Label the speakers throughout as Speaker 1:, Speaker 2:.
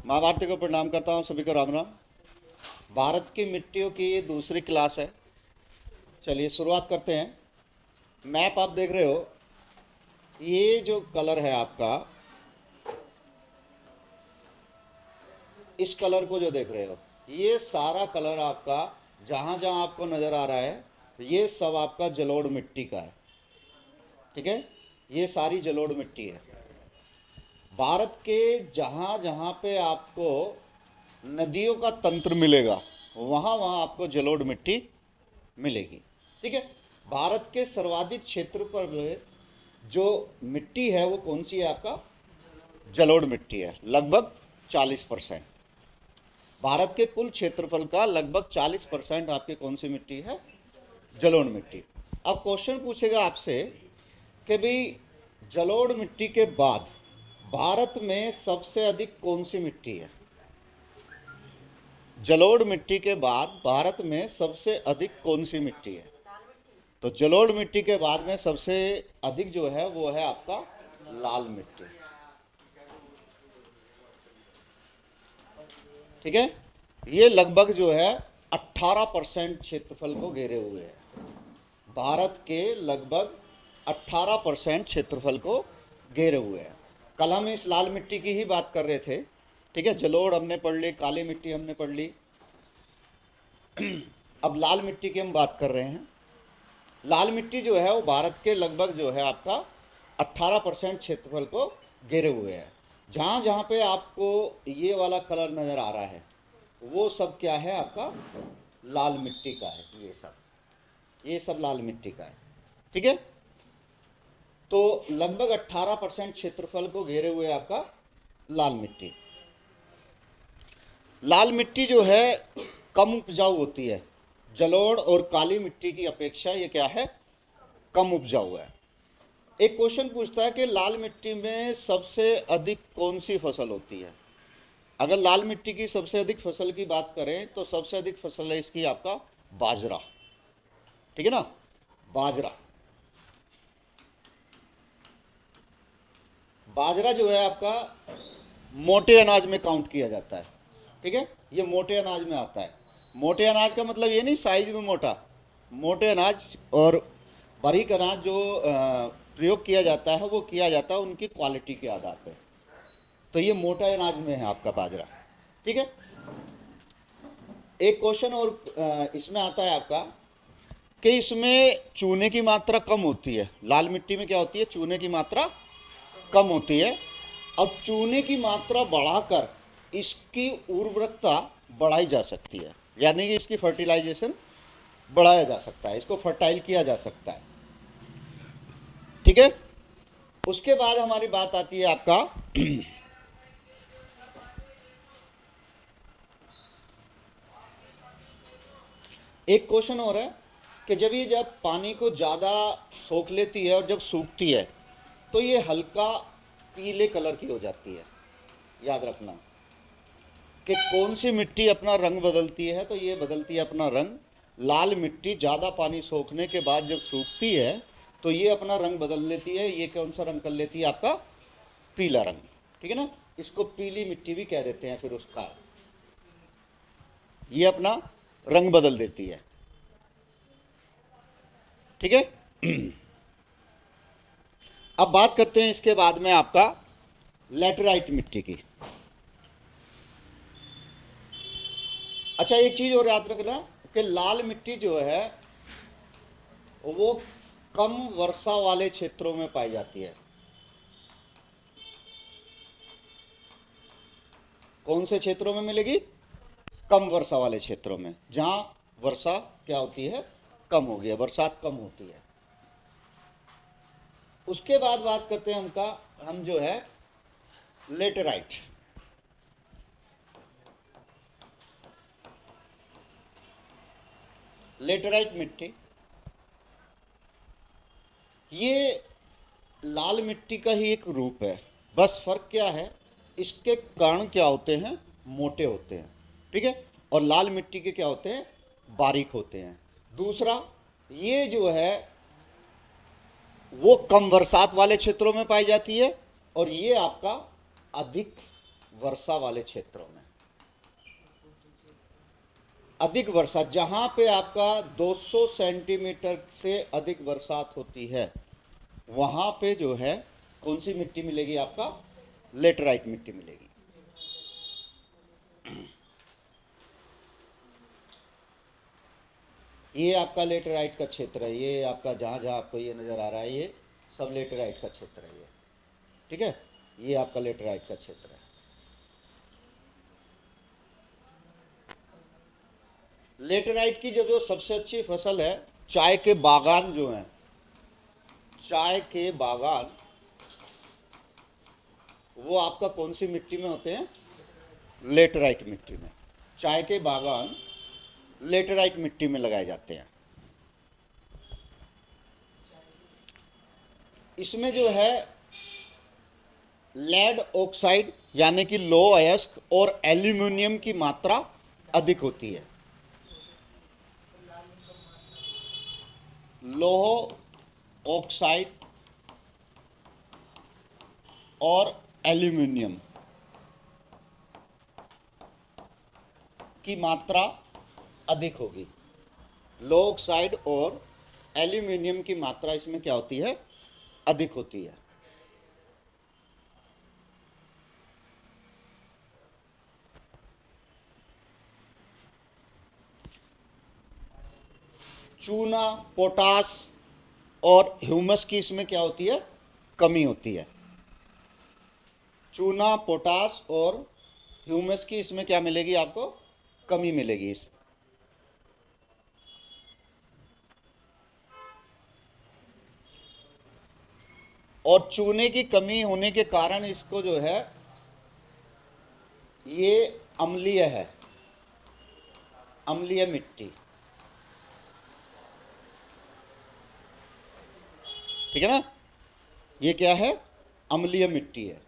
Speaker 1: माँ भारती को प्रणाम करता हूँ, सभी को राम राम। भारत की मिट्टियों की ये दूसरी क्लास है। चलिए शुरुआत करते हैं। मैप आप देख रहे हो, ये जो कलर है आपका, इस कलर को जो देख रहे हो, ये सारा कलर आपका जहाँ जहाँ आपको नज़र आ रहा है, ये सब आपका जलोढ़ मिट्टी का है। ठीक है, ये सारी जलोढ़ मिट्टी है। भारत के जहाँ जहाँ पे आपको नदियों का तंत्र मिलेगा, वहाँ वहाँ आपको जलोढ़ मिट्टी मिलेगी। ठीक है, भारत के सर्वाधिक क्षेत्र पर जो मिट्टी है वो कौन सी है? आपका जलोढ़ मिट्टी है, लगभग 40%। भारत के कुल क्षेत्रफल का लगभग 40% आपकी कौन सी मिट्टी है? जलोढ़ मिट्टी। अब क्वेश्चन पूछेगा आपसे कि भाई जलोढ़ मिट्टी के बाद भारत में सबसे अधिक कौन सी मिट्टी है? जलोढ़ मिट्टी के बाद भारत में सबसे अधिक कौन सी मिट्टी है? तो जलोढ़ मिट्टी के बाद में सबसे अधिक जो है वो है आपका लाल मिट्टी। ठीक है, ये लगभग जो है 18% क्षेत्रफल को घेरे हुए है। भारत के लगभग 18% क्षेत्रफल को घेरे हुए हैं। कल हम इस लाल मिट्टी की ही बात कर रहे थे। ठीक है, जलोढ़ हमने पढ़ ली, काली मिट्टी हमने पढ़ ली। अब लाल मिट्टी की हम बात कर रहे हैं। लाल मिट्टी जो है वो भारत के लगभग जो है आपका 18% क्षेत्रफल को घेरे हुए है। जहाँ जहाँ पे आपको ये वाला कलर नज़र आ रहा है वो सब क्या है? आपका लाल मिट्टी का है। ये सब लाल मिट्टी का है। ठीक है, तो लगभग 18% क्षेत्रफल को घेरे हुए आपका लाल मिट्टी। लाल मिट्टी जो है कम उपजाऊ होती है। जलोढ़ और काली मिट्टी की अपेक्षा ये क्या है? कम उपजाऊ है। एक क्वेश्चन पूछता है कि लाल मिट्टी में सबसे अधिक कौन सी फसल होती है? अगर लाल मिट्टी की सबसे अधिक फसल की बात करें तो सबसे अधिक फसल है इसकी आपका बाजरा। ठीक है ना, बाजरा। बाजरा जो है आपका मोटे अनाज में काउंट किया जाता है। ठीक है, ये मोटे अनाज में आता है। मोटे अनाज का मतलब ये नहीं साइज में मोटा, मोटे अनाज। और बारीक अनाज जो प्रयोग किया जाता है वो किया जाता है उनकी क्वालिटी के आधार पर। तो ये मोटा अनाज में है आपका बाजरा। ठीक है, एक क्वेश्चन और इसमें आता है आपका कि इसमें चूने की मात्रा कम होती है। लाल मिट्टी में क्या होती है? चूने की मात्रा कम होती है। अब चूने की मात्रा बढ़ाकर इसकी उर्वरकता बढ़ाई जा सकती है, यानी कि इसकी फर्टिलाइजेशन बढ़ाया जा सकता है, इसको फर्टाइल किया जा सकता है। ठीक है, उसके बाद हमारी बात आती है आपका एक क्वेश्चन और है कि जब पानी को ज़्यादा सोख लेती है और जब सूखती है तो ये हल्का पीले कलर की हो जाती है। याद रखना कि कौन सी मिट्टी अपना रंग बदलती है, तो ये बदलती है अपना रंग। लाल मिट्टी ज़्यादा पानी सोखने के बाद जब सूखती है तो ये अपना रंग बदल लेती है। ये कौन सा रंग कर लेती है? आपका पीला रंग। ठीक है ना, इसको पीली मिट्टी भी कह देते हैं। फिर उसका ये अपना रंग बदल देती है। ठीक है, अब बात करते हैं इसके बाद में आपका लैटेराइट मिट्टी की। अच्छा, एक चीज और याद रखना कि लाल मिट्टी जो है वो कम वर्षा वाले क्षेत्रों में पाई जाती है। कौन से क्षेत्रों में मिलेगी? कम वर्षा वाले क्षेत्रों में, जहां वर्षा क्या होती है? कम हो गई है, बरसात कम होती है। उसके बाद बात करते हैं हम जो है लेटेराइट। लेटेराइट मिट्टी ये लाल मिट्टी का ही एक रूप है। बस फर्क क्या है? इसके कण क्या होते हैं? मोटे होते हैं। ठीक है, और लाल मिट्टी के क्या होते हैं? बारीक होते हैं। दूसरा, ये जो है वो कम बरसात वाले क्षेत्रों में पाई जाती है और ये आपका अधिक वर्षा वाले क्षेत्रों में। अधिक वर्षा जहां पे आपका 200 सेंटीमीटर से अधिक बरसात होती है वहां पे जो है कौन सी मिट्टी मिलेगी? आपका लेटराइट मिट्टी मिलेगी। ये आपका लेटराइट का क्षेत्र है। ये आपका जहां जहां आपको ये नजर आ रहा है ये सब लेटराइट का क्षेत्र है ये, ठीक है। ये आपका लेटराइट का क्षेत्र है। लेटराइट की जो सबसे अच्छी फसल है, चाय के बागान जो हैं, चाय के बागान वो आपका कौन सी मिट्टी में होते हैं? लेटराइट मिट्टी में। चाय के बागान लेटराइट मिट्टी में लगाए जाते हैं। इसमें जो है लेड ऑक्साइड यानी कि लो अयस्क और एल्यूमिनियम की मात्रा अधिक होती है। लोह ऑक्साइड और एल्यूमिनियम की मात्रा अधिक होगी। लो ऑक्साइड और एल्यूमिनियम की मात्रा इसमें क्या होती है? अधिक होती है। चूना, पोटास और ह्यूमस की इसमें क्या होती है? कमी होती है। चूना, पोटास और ह्यूमस की इसमें क्या मिलेगी? आपको कमी मिलेगी इसमें। और चूने की कमी होने के कारण इसको जो है ये अम्लीय है, अम्लीय मिट्टी, ठीक है ना। ये क्या है? अम्लीय मिट्टी है।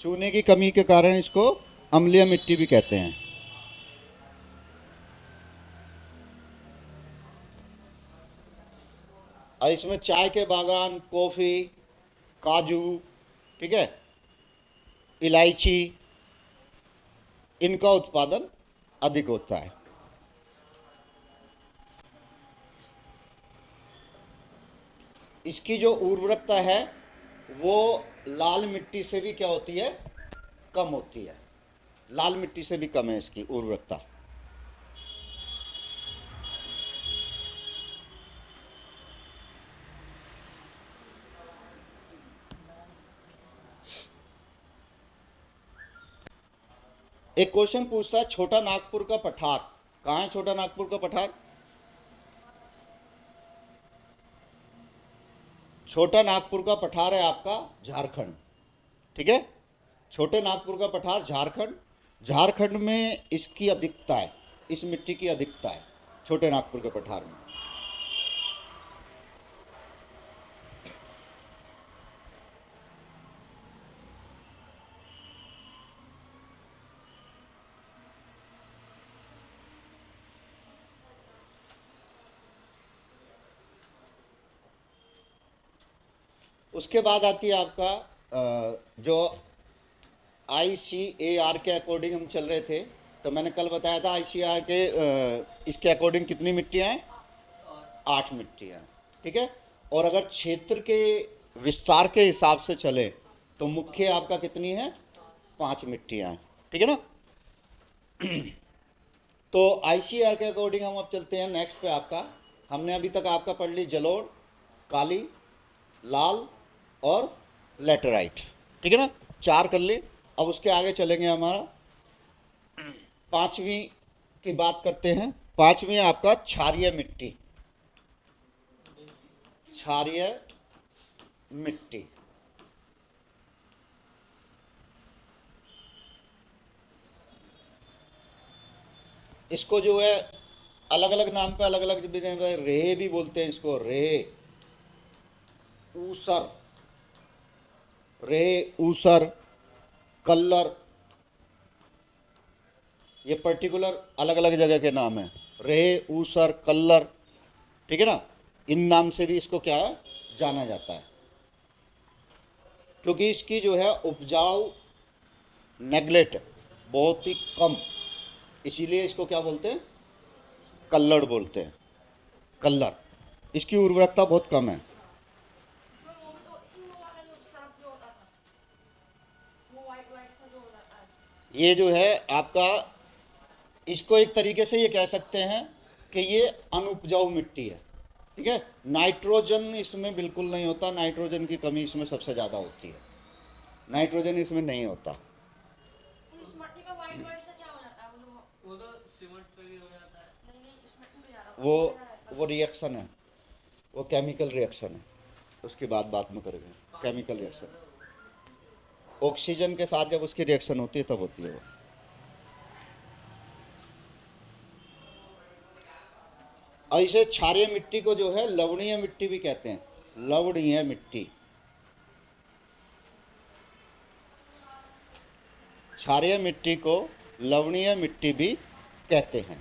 Speaker 1: चूने की कमी के कारण इसको अम्लीय मिट्टी भी कहते हैं। और इसमें चाय के बागान, कॉफी, काजू, ठीक है, इलायची, इनका उत्पादन अधिक होता है। इसकी जो उर्वरकता है वो लाल मिट्टी से भी क्या होती है? कम होती है। लाल मिट्टी से भी कम है इसकी उर्वरकता। एक क्वेश्चन पूछता है छोटा नागपुर का पठार कहाँ है? छोटा नागपुर का पठार, छोटा नागपुर का पठार है आपका झारखंड, ठीक है। छोटे नागपुर का पठार झारखंड, झारखंड में इसकी अधिकता है, इस मिट्टी की अधिकता है छोटे नागपुर के पठार में। उसके बाद आती है आपका जो ICAR के अकॉर्डिंग हम चल रहे थे, तो मैंने कल बताया था ICAR के इसके अकॉर्डिंग कितनी मिट्टियाँ हैं? 8 मिट्टियाँ, ठीक है। और अगर क्षेत्र के विस्तार के हिसाब से चले तो मुख्य आपका कितनी है? 5 मिट्टियाँ हैं, ठीक है ना। तो ICAR के अकॉर्डिंग हम अब चलते हैं नेक्स्ट पे। आपका हमने अभी तक आपका पढ़ ली जलोढ़, काली, लाल और लेटराइट, ठीक है ना। 4 कर ली। अब उसके आगे चलेंगे। हमारा 5वीं की बात करते हैं। 5वीं आपका क्षारीय मिट्टी, क्षारीय मिट्टी। इसको जो है अलग अलग नाम पे अलग अलग रेह भी बोलते हैं इसको, रेह, ऊसर, रेह, ऊसर, कल्लर, ये पर्टिकुलर अलग अलग जगह के नाम हैं। रेह, ऊसर, कल्लर, ठीक है ना, इन नाम से भी इसको क्या है जाना जाता है, क्योंकि इसकी जो है उपजाऊ नेग्लेक्ट बहुत ही कम, इसीलिए इसको क्या बोलते हैं, कल्लड़ बोलते हैं, कल्लर। इसकी उर्वरकता बहुत कम है।
Speaker 2: इसमें वो भी तो इन वो वाला जो सरफ जो होता था, वो वाइट वाइट सा जो होता था।
Speaker 1: ये जो है आपका, इसको एक तरीके से ये कह सकते हैं कि ये अनुपजाऊ मिट्टी है, ठीक है। नाइट्रोजन इसमें बिल्कुल नहीं होता, नाइट्रोजन की कमी इसमें सबसे ज़्यादा होती है, नाइट्रोजन इसमें नहीं होता।
Speaker 2: तो इस मिट्टी में वाइट वाइट सा क्या हो जाता है, वो तो सीमेंट पे भी हो जाता है। नहीं नहीं, इस मिट्टी में जा रहा हूँ।
Speaker 1: वो रिएक्शन है, वो केमिकल रिएक्शन है, उसकी बात में करेंगे, केमिकल रिएक्शन, ऑक्सीजन के साथ जब उसकी रिएक्शन होती है तब होती है वो। ऐसे क्षारीय मिट्टी को जो है लवणीय मिट्टी भी कहते हैं, लवणीय मिट्टी, क्षारीय मिट्टी को लवणीय मिट्टी भी कहते हैं।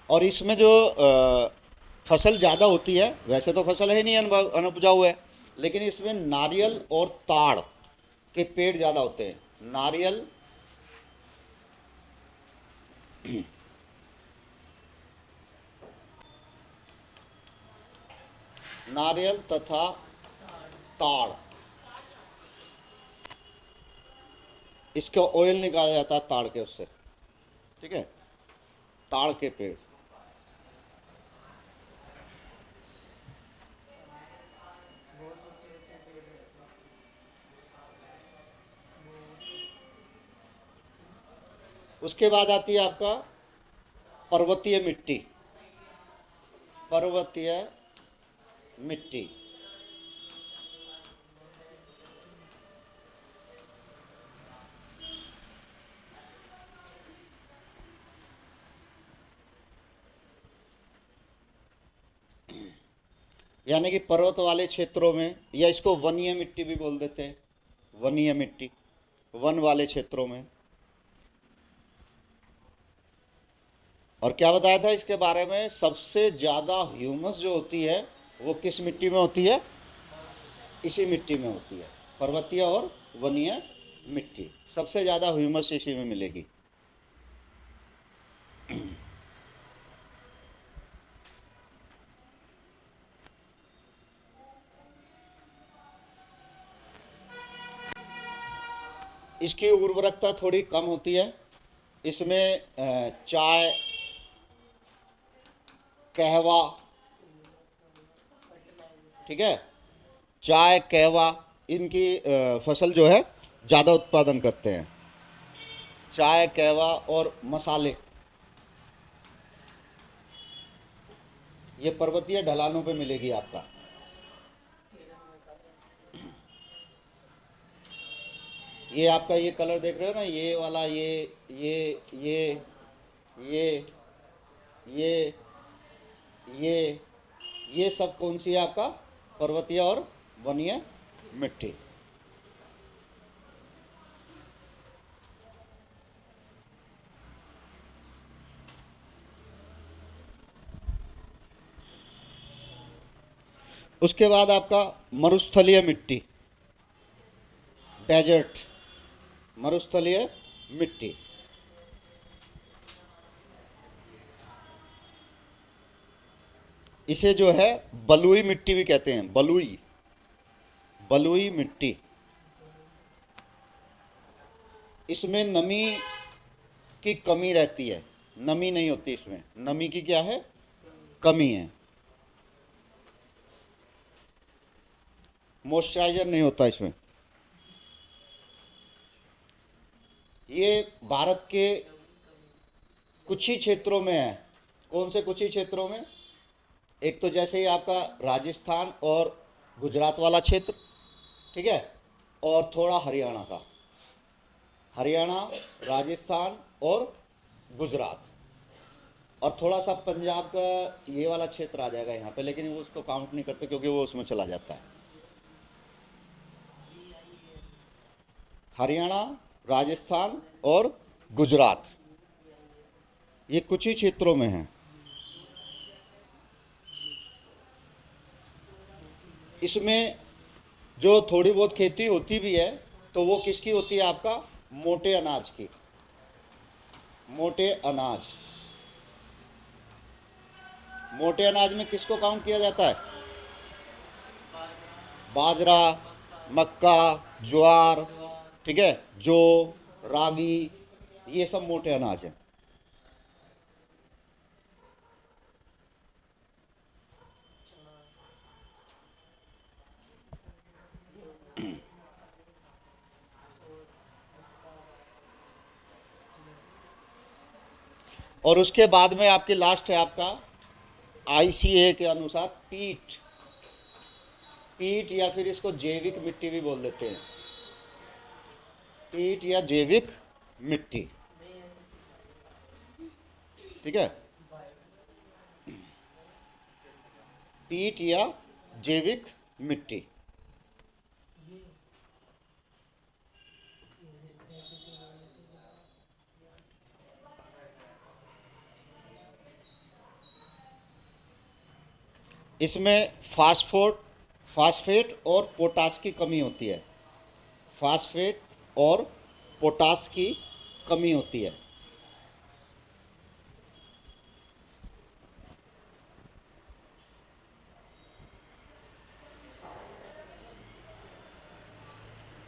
Speaker 1: और इसमें जो फसल ज़्यादा होती है, वैसे तो फसल है नहीं, अनुपजाऊ है, लेकिन इसमें नारियल और ताड़ के पेड़ ज़्यादा होते हैं, नारियल नारियल तथा ताड़, इसका ऑयल निकाला जाता है ताड़ के उससे, ठीक है, ताड़ के पेड़। उसके बाद आती है आपका पर्वतीय मिट्टी, पर्वतीय मिट्टी, यानी कि पर्वत वाले क्षेत्रों में, या इसको वनीय मिट्टी भी बोल देते हैं, वनीय मिट्टी, वन वाले क्षेत्रों में। और क्या बताया था इसके बारे में, सबसे ज़्यादा ह्यूमस जो होती है वो किस मिट्टी में होती है, इसी मिट्टी में होती है, पर्वतीय और वनीय मिट्टी, सबसे ज़्यादा ह्यूमस इसी में मिलेगी। इसकी उर्वरकता थोड़ी कम होती है, इसमें चाय, कहवा, ठीक है, चाय, कहवा, इनकी फसल जो है ज़्यादा उत्पादन करते हैं, चाय, कहवा और मसाले, ये पर्वतीय ढलानों पे मिलेगी आपका। ये आपका ये कलर देख रहे हो ना, ये वाला, ये ये ये ये सब कौन सी है आपका, पर्वतीय और वनीय मिट्टी। उसके बाद आपका मरुस्थलीय मिट्टी, डेजर्ट, मरुस्थलीय मिट्टी, इसे जो है बलुई मिट्टी भी कहते हैं, बलुई, बलुई मिट्टी। इसमें नमी की कमी रहती है, नमी नहीं होती इसमें, नमी की क्या है, कमी है, मॉइस्चराइजर नहीं होता इसमें। ये भारत के कुछ ही क्षेत्रों में है, कौन से कुछ ही क्षेत्रों में, एक तो जैसे ही आपका राजस्थान और गुजरात वाला क्षेत्र, ठीक है, और थोड़ा हरियाणा का, हरियाणा, राजस्थान और गुजरात, और थोड़ा सा पंजाब का ये वाला क्षेत्र आ जाएगा यहाँ पे, लेकिन वो उसको काउंट नहीं करते क्योंकि वो उसमें चला जाता है। हरियाणा, राजस्थान और गुजरात, ये कुछ ही क्षेत्रों में है। इसमें जो थोड़ी बहुत खेती होती भी है तो वो किसकी होती है? आपका मोटे अनाज की। मोटे अनाज, मोटे अनाज में किसको काउंट किया जाता है? बाजरा, मक्का, ज्वार, ठीक है, जौ, रागी, ये सब मोटे अनाज हैं। और उसके बाद में आपके लास्ट है आपका आईसीए के अनुसार पीट। पीट या फिर इसको जैविक मिट्टी भी बोल देते हैं। पीट या जैविक मिट्टी, ठीक है, पीट या जैविक मिट्टी। इसमें फास्फेट और पोटास की कमी होती है। फास्फेट और पोटास की कमी होती है।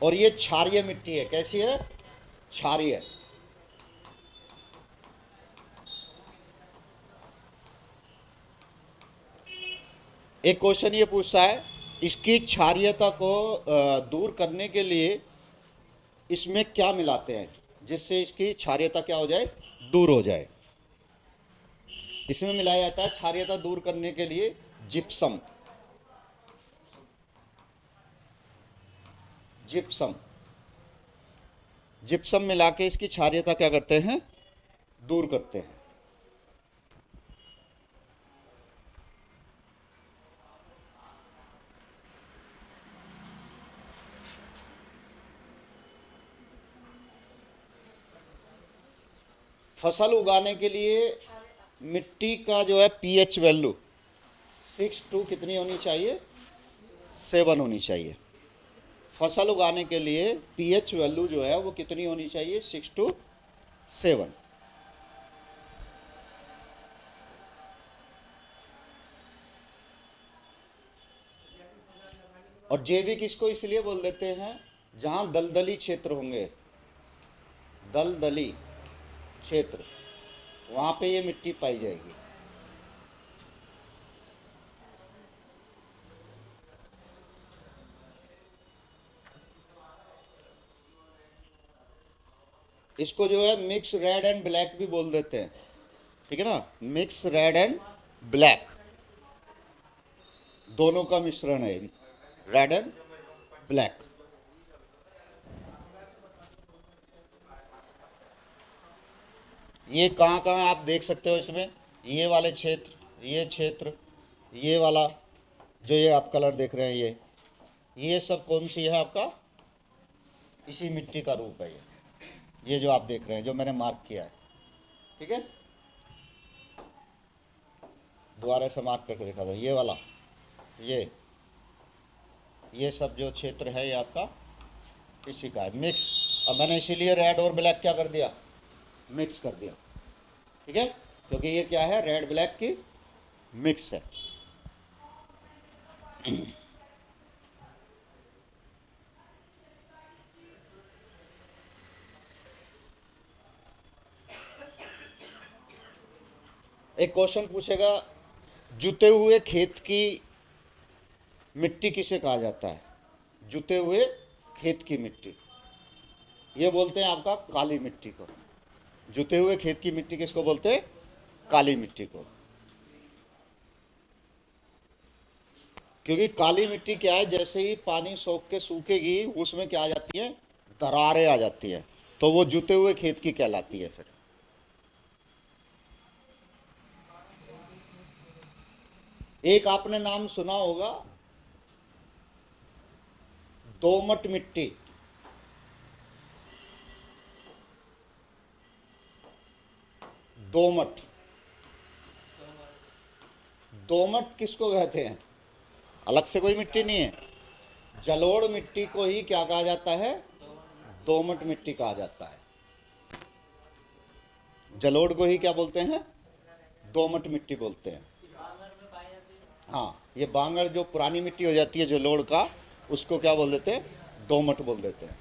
Speaker 1: और ये क्षारीय मिट्टी है। कैसी है? क्षारीय। एक क्वेश्चन ये पूछता है, इसकी क्षारीयता को दूर करने के लिए इसमें क्या मिलाते हैं जिससे इसकी क्षारीयता क्या हो जाए? दूर हो जाए। इसमें मिलाया जाता है क्षारीयता दूर करने के लिए जिप्सम। जिप्सम, जिप्सम मिला के इसकी क्षारीयता क्या करते हैं? दूर करते हैं। फसल उगाने के लिए मिट्टी का जो है पीएच वैल्यू 6 to कितनी होनी चाहिए? 7 होनी चाहिए। फसल उगाने के लिए पीएच वैल्यू जो है वो कितनी होनी चाहिए? 6 to 7। और जैविक इसको इसलिए बोल देते हैं जहां दलदली क्षेत्र होंगे, दलदली क्षेत्र, वहां पे ये मिट्टी पाई जाएगी। इसको जो है मिक्स रेड एंड ब्लैक भी बोल देते हैं, ठीक है ना? मिक्स रेड एंड ब्लैक, दोनों का मिश्रण है रेड एंड ब्लैक। ये कहाँ कहाँ आप देख सकते हो इसमें? ये वाले क्षेत्र, ये क्षेत्र, ये वाला जो ये आप कलर देख रहे हैं, ये सब कौन सी है? आपका इसी मिट्टी का रूप है ये जो आप देख रहे हैं, जो मैंने मार्क किया है, ठीक है? दोबारा से मार्क करके दिखा दो। ये वाला, ये सब जो क्षेत्र है ये आपका इसी का है, मिक्स। अब मैंने इसीलिए रेड और ब्लैक क्या कर दिया? मिक्स कर दिया, ठीक है, क्योंकि ये क्या है? रेड ब्लैक की मिक्स है। एक क्वेश्चन पूछेगा, जुते हुए खेत की मिट्टी किसे कहा जाता है? जुते हुए खेत की मिट्टी, ये बोलते हैं आपका काली मिट्टी को। जुते हुए खेत की मिट्टी किसको बोलते हैं? काली मिट्टी को। क्योंकि काली मिट्टी क्या है, जैसे ही पानी सोख के सूखेगी उसमें क्या आ जाती है? दरारें आ जाती हैं, तो वो जुते हुए खेत की कहलाती है। फिर एक आपने नाम सुना होगा, दोमट मिट्टी। दोमट। दोमट किसको कहते हैं? अलग से कोई मिट्टी नहीं है, जलोढ़ मिट्टी को ही क्या कहा जाता है? दोमट मिट्टी कहा जाता है। जलोढ़ को ही क्या बोलते हैं? दोमट मिट्टी बोलते हैं। हाँ, ये बांगर जो पुरानी मिट्टी हो जाती है जलोढ़ का, उसको क्या बोल देते हैं? दोमट बोल देते हैं।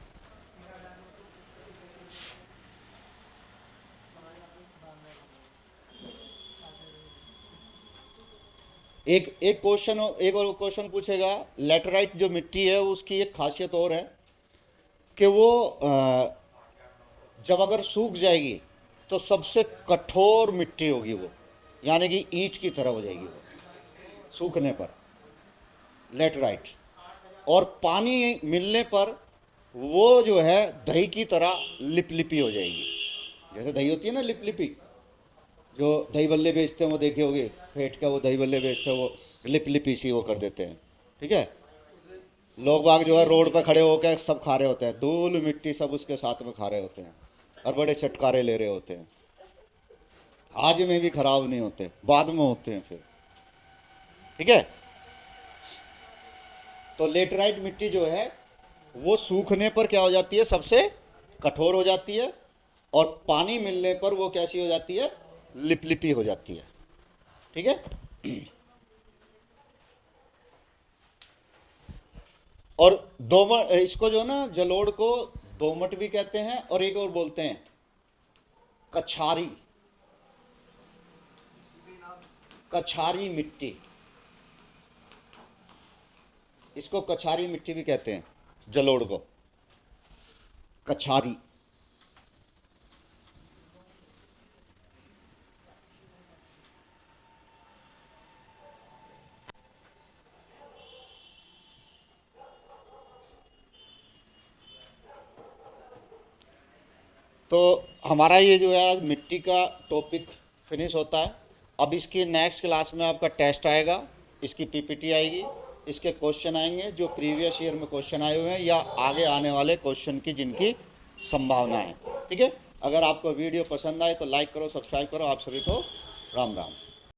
Speaker 1: एक और क्वेश्चन पूछेगा। लेटराइट जो मिट्टी है उसकी एक खासियत और है कि वो जब अगर सूख जाएगी तो सबसे कठोर मिट्टी होगी वो, यानी कि ईंट की तरह हो जाएगी वो सूखने पर, लेटराइट। और पानी मिलने पर वो जो है दही की तरह लिपलिपी हो जाएगी। जैसे दही होती है ना लिपलिपी, जो दही बल्ले बेचते हैं वो देखे होगे, फेंट का वो दही बल्ले बेचते हैं, वो लिपलिपी सी वो कर देते हैं। ठीक है, लोग बाग जो है रोड पर खड़े होकर सब खा रहे होते हैं, धूल मिट्टी सब उसके साथ में खा रहे होते हैं और बड़े चटकारे ले रहे होते हैं। आज में भी खराब नहीं होते, बाद में होते हैं फिर। ठीक है, तो लेटराइट मिट्टी जो है वो सूखने पर क्या हो जाती है? सबसे कठोर हो जाती है, और पानी मिलने पर वो कैसी हो जाती है? लिपलिपी हो जाती है। ठीक है, और दोमट, इसको जो ना जलोढ़ को दोमट भी कहते हैं, और एक और बोलते हैं कछारी। कछारी मिट्टी, इसको कछारी मिट्टी भी कहते हैं, जलोढ़ को कछारी। तो हमारा ये जो है आज मिट्टी का टॉपिक फिनिश होता है। अब इसकी नेक्स्ट क्लास में आपका टेस्ट आएगा, इसकी पीपीटी आएगी, इसके क्वेश्चन आएंगे जो प्रीवियस ईयर में क्वेश्चन आए हुए हैं या आगे आने वाले क्वेश्चन की जिनकी संभावना है। ठीक है, अगर आपको वीडियो पसंद आए तो लाइक करो, सब्सक्राइब करो। आप सभी को राम राम।